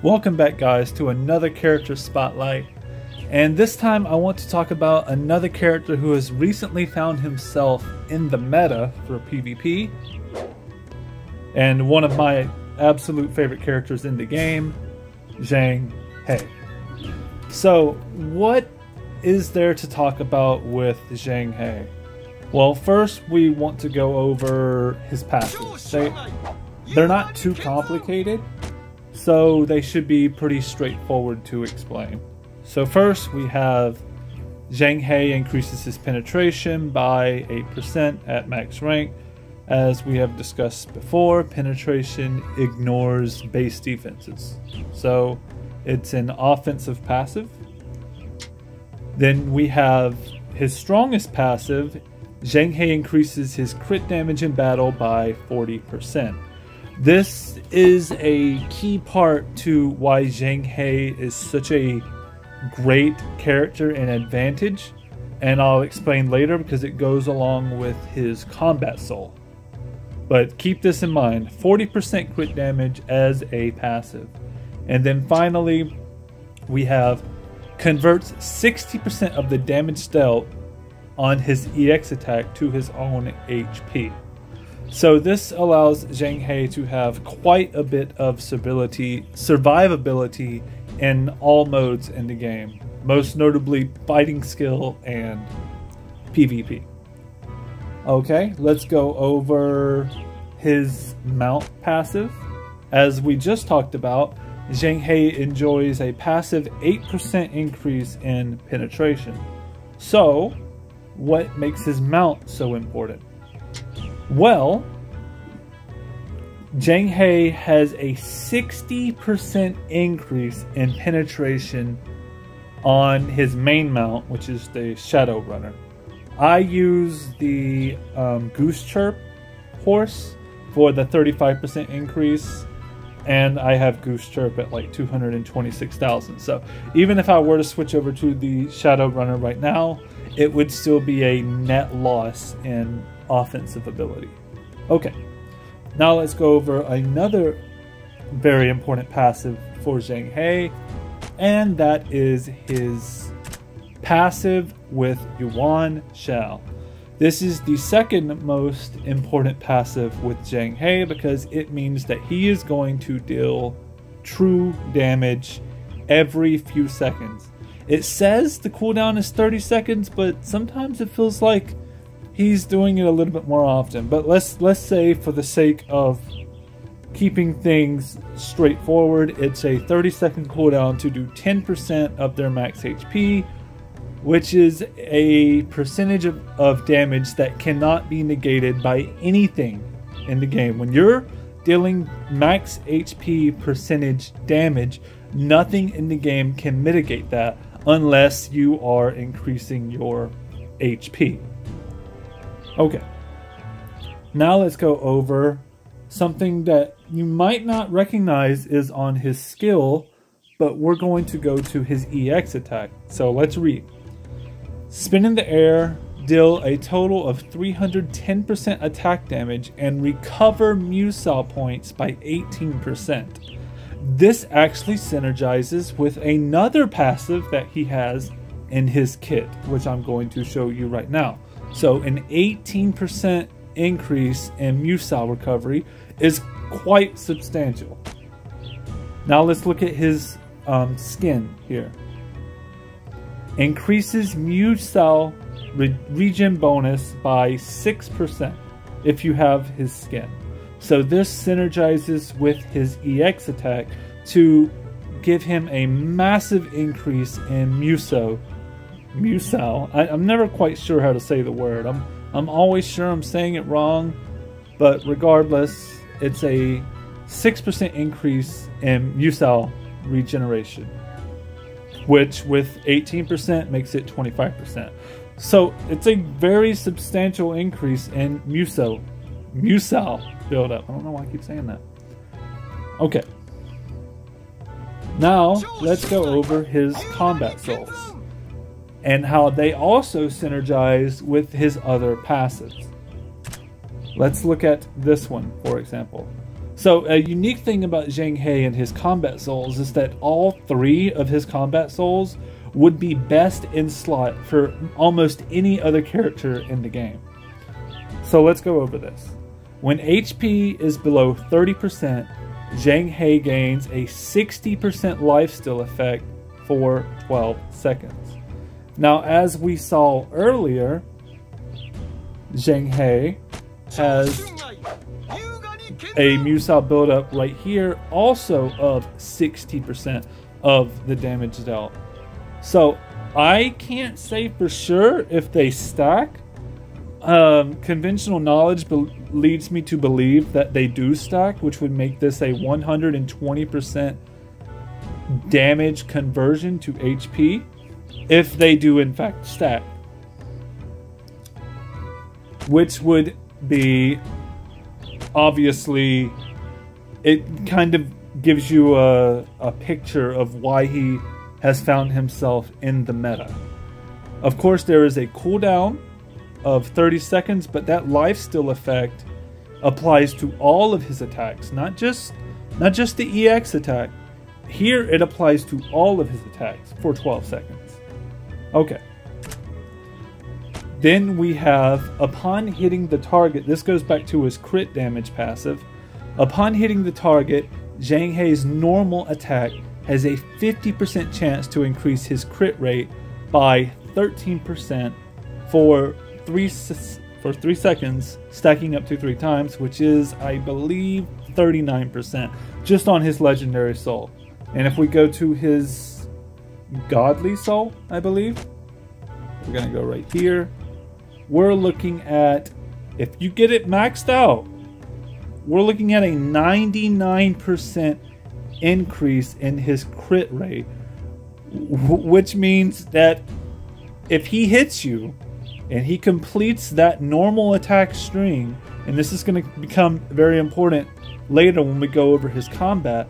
Welcome back, guys, to another character spotlight, and this time I want to talk about another character who has recently found himself in the meta for PvP, and one of my absolute favorite characters in the game, Zhang He. So what is there to talk about with Zhang He? Well, first we want to go over his passives. They're not too complicated, so they should be pretty straightforward to explain. So first we have Zhang He increases his penetration by 8% at max rank. As we have discussed before, penetration ignores base defenses. So it's an offensive passive. Then we have his strongest passive. Zhang He increases his crit damage in battle by 40%. This is a key part to why Zhang He is such a great character and advantage, and I'll explain later because it goes along with his combat soul. But keep this in mind, 40% crit damage as a passive. And then finally, we have converts 60% of the damage dealt on his EX attack to his own HP. So this allows Zhang He to have quite a bit of survivability in all modes in the game, most notably fighting skill and PvP. Okay, let's go over his mount passive. As we just talked about, Zhang He enjoys a passive 8% increase in penetration. So, what makes his mount so important? Well, Zhang He has a 60% increase in penetration on his main mount, which is the Shadow Runner. I use the Goose Chirp horse for the 35% increase, and I have Goose Chirp at like 226,000. So even if I were to switch over to the Shadow Runner right now, it would still be a net loss in offensive ability. Okay, now let's go over another very important passive for Zhang He, and that is his passive with Yuan Shao. This is the second most important passive with Zhang He because it means that he is going to deal true damage every few seconds. It says the cooldown is 30 seconds, but sometimes it feels like he's doing it a little bit more often. But let's say, for the sake of keeping things straightforward, it's a 30-second cooldown to do 10% of their max HP, which is a percentage of damage that cannot be negated by anything in the game. When you're dealing max HP percentage damage, nothing in the game can mitigate that unless you are increasing your HP. Okay, now let's go over something that you might not recognize is on his skill, but we're going to go to his EX attack. So let's read. Spin in the air, deal a total of 310% attack damage, and recover Musou points by 18%. This actually synergizes with another passive that he has in his kit, which I'm going to show you right now. So an 18% increase in Musou recovery is quite substantial. Now let's look at his skin here. Increases Musou regen bonus by 6% if you have his skin. So this synergizes with his EX attack to give him a massive increase in Musou. I'm never quite sure how to say the word. I'm always sure I'm saying it wrong, but regardless, it's a 6% increase in Musou regeneration, which with 18% makes it 25%. So it's a very substantial increase in Musou build-up. I don't know why I keep saying that. Okay. Now, let's go over his combat souls and how they also synergize with his other passives. Let's look at this one, for example. So a unique thing about Zhang He and his combat souls is that all 3 of his combat souls would be best in slot for almost any other character in the game. So let's go over this. When HP is below 30%, Zhang He gains a 60% lifesteal effect for 12 seconds. Now, as we saw earlier, Zhang He has a Musou buildup right here, also of 60% of the damage dealt. So I can't say for sure if they stack. Conventional knowledge leads me to believe that they do stack, which would make this a 120% damage conversion to HP if they do in fact stack, which would be, obviously, it kind of gives you a picture of why he has found himself in the meta. Of course, there is a cooldown of 30 seconds, but that lifesteal effect applies to all of his attacks, not just the EX attack. Here it applies to all of his attacks for 12 seconds. Okay. Then we have, upon hitting the target, this goes back to his crit damage passive. Upon hitting the target, Zhang He's normal attack has a 50% chance to increase his crit rate by 13% for 3 seconds, stacking up to 3 times, which is, I believe, 39% just on his legendary soul. And if we go to his godly soul, I believe, we're gonna go right here. We're looking at, if you get it maxed out, we're looking at a 99% increase in his crit rate, which means that if he hits you and he completes that normal attack string, and this is going to become very important later when we go over his combat,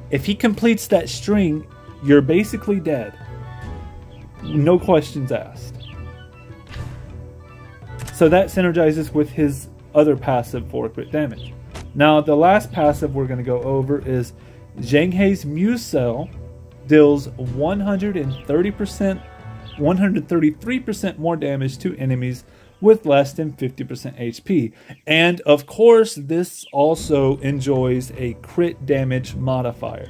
if he completes that string, you're basically dead. No questions asked. So that synergizes with his other passive for crit damage. Now, the last passive we're going to go over is Zhang He's Musou deals 133% more damage to enemies with less than 50% HP. And of course, this also enjoys a crit damage modifier.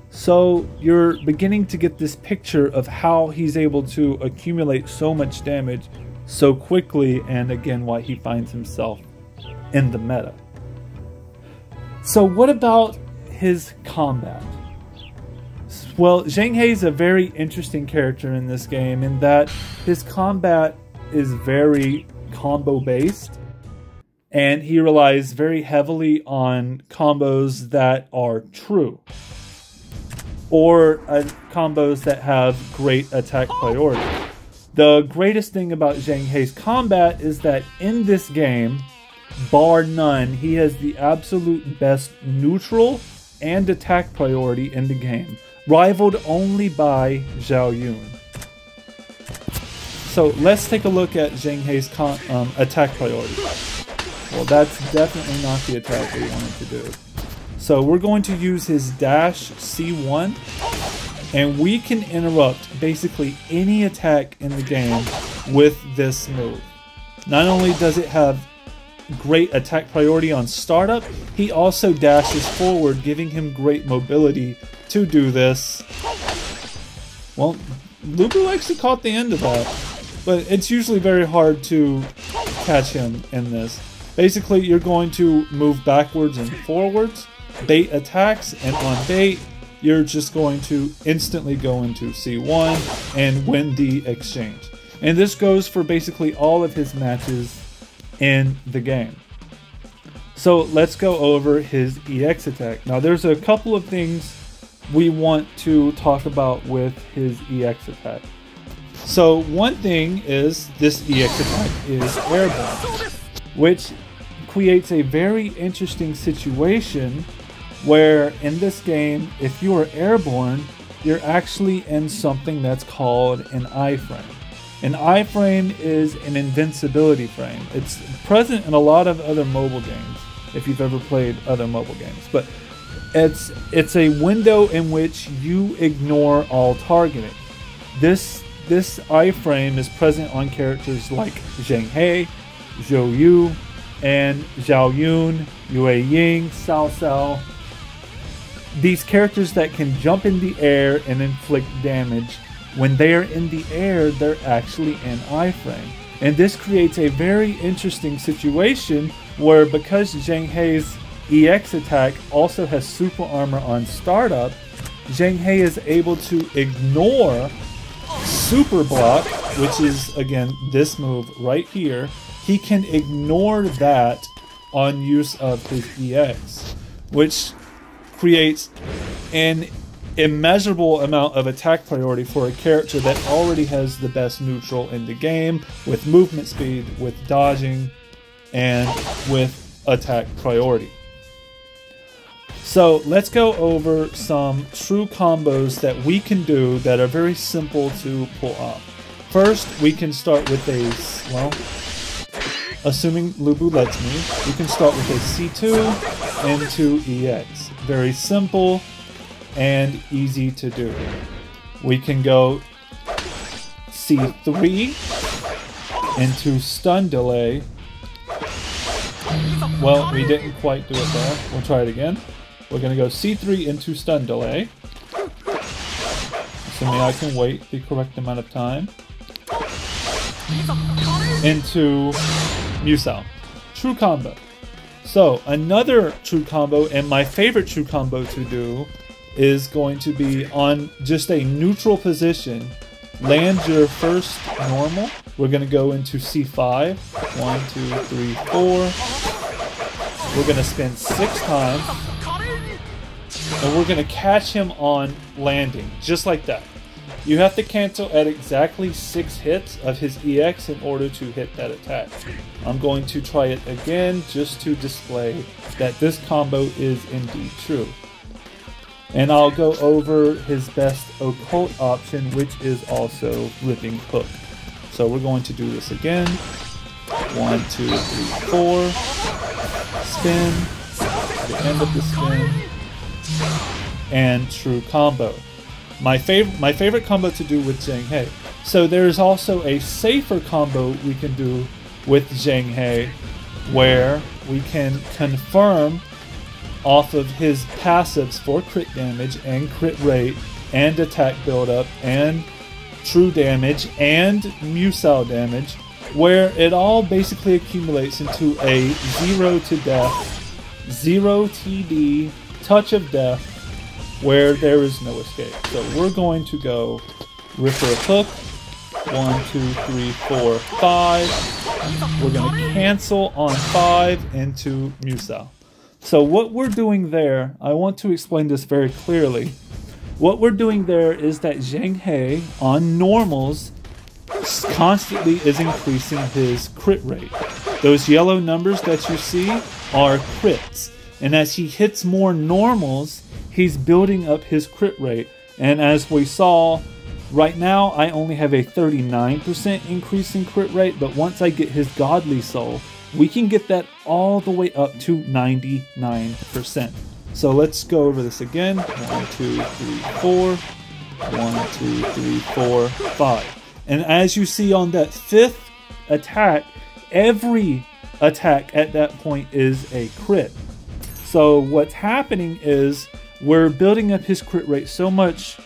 So you're beginning to get this picture of how he's able to accumulate so much damage so quickly, and again, why he finds himself in the meta. So what about his combat? Well, Zhang He is a very interesting character in this game in that his combat is very combo based, and he relies very heavily on combos that are true, or combos that have great attack priority. The greatest thing about Zhang He's combat is that in this game, bar none, he has the absolute best neutral and attack priority in the game, rivaled only by Zhao Yun. So let's take a look at Zhang He's attack priority. Well, that's definitely not the attack we wanted to do. So we're going to use his dash C1, and we can interrupt basically any attack in the game with this move. Not only does it have great attack priority on startup, he also dashes forward, giving him great mobility to do this. Well, Lubu actually caught the end of that, but it's usually very hard to catch him in this. Basically, you're going to move backwards and forwards, bait attacks, and on bait, you're just going to instantly go into C1 and win the exchange. And this goes for basically all of his matches in the game. So let's go over his EX attack. Now there's a couple of things we want to talk about with his EX attack. So one thing is this EX attack is airborne, which creates a very interesting situation where in this game, if you are airborne, you're actually in something that's called an iframe. An iframe is an invincibility frame. It's present in a lot of other mobile games. if you've ever played other mobile games. But it's a window in which you ignore all targeting. This iframe is present on characters like Zhang He, Zhou Yu, and Zhao Yun, Yue Ying, Cao Cao. These characters that can jump in the air and inflict damage. When they are in the air, they're actually in iframe. And this creates a very interesting situation where, because Zhang He's EX attack also has super armor on startup, Zhang He is able to ignore super block, which is again this move right here. He can ignore that on use of his EX, which creates an immeasurable amount of attack priority for a character that already has the best neutral in the game, with movement speed, with dodging, and with attack priority. So let's go over some true combos that we can do that are very simple to pull off. First, we can start with a, well, assuming Lubu lets me, we can start with a C2 into EX. Very simple and easy to do. We can go C3 into stun delay. Well, we didn't quite do it there. We'll try it again. We're going to go C3 into stun delay. Assuming I can wait the correct amount of time. Into Musou. True combo. So, another true combo, and my favorite true combo to do, is going to be on just a neutral position. Land your first normal. We're going to go into C5. 1, 2, 3, 4. We're going to spin 6 times. And we're going to catch him on landing, just like that. You have to cancel at exactly 6 hits of his EX in order to hit that attack. I'm going to try it again just to display that this combo is indeed true. And I'll go over his best occult option, which is also Ripping Hook. So we're going to do this again. 1, 2, 3, 4. Spin. The end of the spin. And true combo. My favorite combo to do with Zhang He. So there's also a safer combo we can do with Zhang He, where we can confirm off of his passives for crit damage and crit rate and attack buildup and true damage and Musou damage, where it all basically accumulates into a 0 to death, 0 TD, touch of death, where there is no escape. So we're going to go Ripper Hook, 1, 2, 3, 4, 5. We're going to cancel on 5 into Musou. So what we're doing there, I want to explain this very clearly. What we're doing there is that Zhang He on normals constantly is increasing his crit rate. Those yellow numbers that you see are crits. And as he hits more normals, he's building up his crit rate. And as we saw, right now I only have a 39% increase in crit rate, but once I get his Godly Soul, we can get that all the way up to 99%. So let's go over this again. 1, 2, 3, 4. 1, 2, 3, 4, 5. And as you see on that 5th attack, every attack at that point is a crit. So what's happening is we're building up his crit rate so much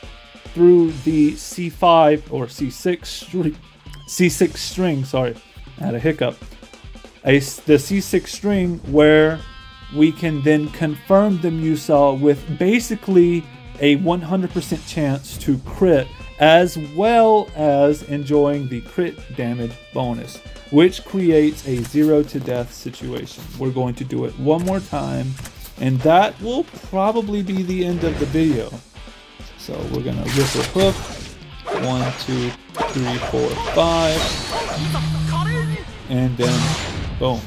through the C5 or C6 string, sorry, I had a hiccup. The C6 string, where we can then confirm the Musou with basically a 100% chance to crit, as well as enjoying the crit damage bonus, which creates a 0 to death situation. We're going to do it one more time, and that will probably be the end of the video. So we're going to Ripper Hook. 1, 2, 3, 4, 5. And then boom.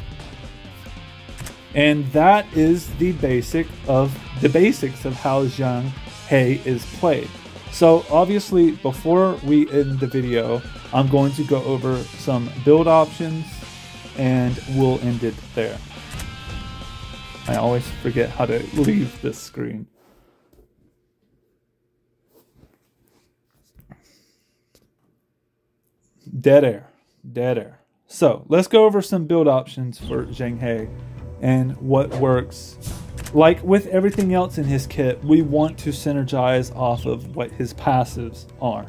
And that is the basics of how Zhang He is played. So obviously, before we end the video, I'm going to go over some build options, and we'll end it there. I always forget how to leave this screen. Dead air. Dead air. So, let's go over some build options for Zhang He and what works. Like with everything else in his kit, we want to synergize off of what his passives are.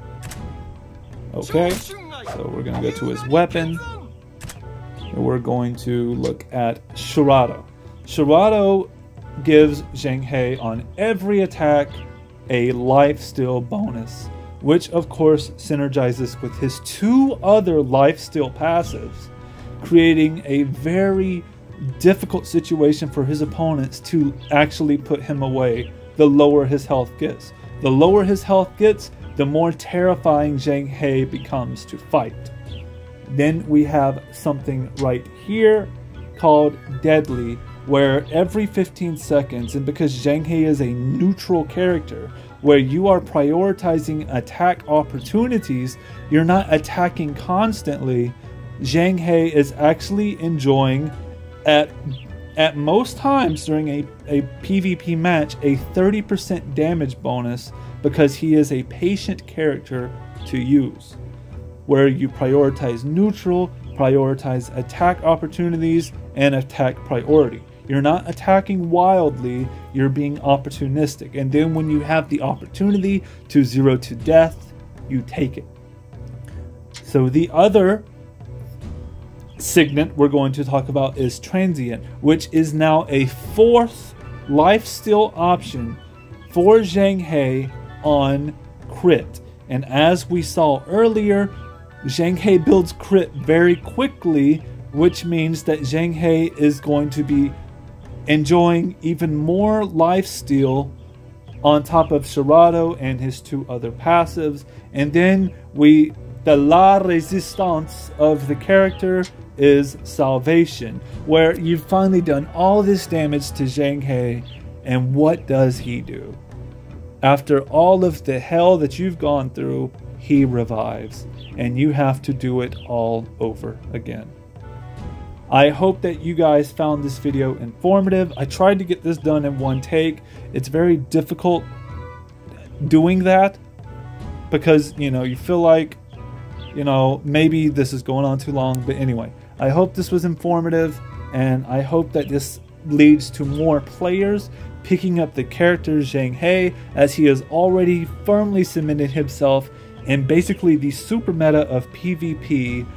Okay, so we're going to go to his weapon. And we're going to look at Shirado. Shirado gives Zhang He on every attack a lifesteal bonus, which of course synergizes with his 2 other lifesteal passives, creating a very difficult situation for his opponents to actually put him away the lower his health gets. The lower his health gets, the more terrifying Zhang He becomes to fight. Then we have something right here called Deadly, where every 15 seconds, and because Zhang He is a neutral character, where you are prioritizing attack opportunities, you're not attacking constantly, Zhang He is actually enjoying at most times during a PvP match a 30% damage bonus, because he is a patient character to use, where you prioritize neutral, prioritize attack opportunities, and attack priority. You're not attacking wildly, you're being opportunistic. And then when you have the opportunity to 0 to death, you take it. So the other signet we're going to talk about is Transient, which is now a 4th lifesteal option for Zhang He on crit. And as we saw earlier, Zhang He builds crit very quickly, which means that Zhang He is going to be enjoying even more lifesteal on top of Shirado and his 2 other passives. And then the La Resistance of the character is Salvation, where you've finally done all this damage to Zhang He, and what does he do? After all of the hell that you've gone through, he revives, and you have to do it all over again. I hope that you guys found this video informative. I tried to get this done in one take. It's very difficult doing that because, you feel like, maybe this is going on too long. But anyway, I hope this was informative, and I hope that this leads to more players picking up the character Zhang He, as he has already firmly cemented himself in basically the super meta of PvP.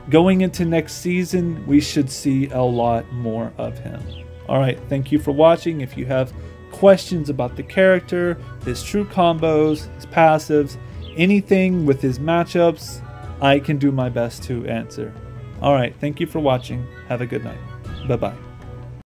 Going into next season, we should see a lot more of him. Alright, thank you for watching. If you have questions about the character, his true combos, his passives, anything with his matchups, I can do my best to answer. Alright, thank you for watching. Have a good night. Bye-bye.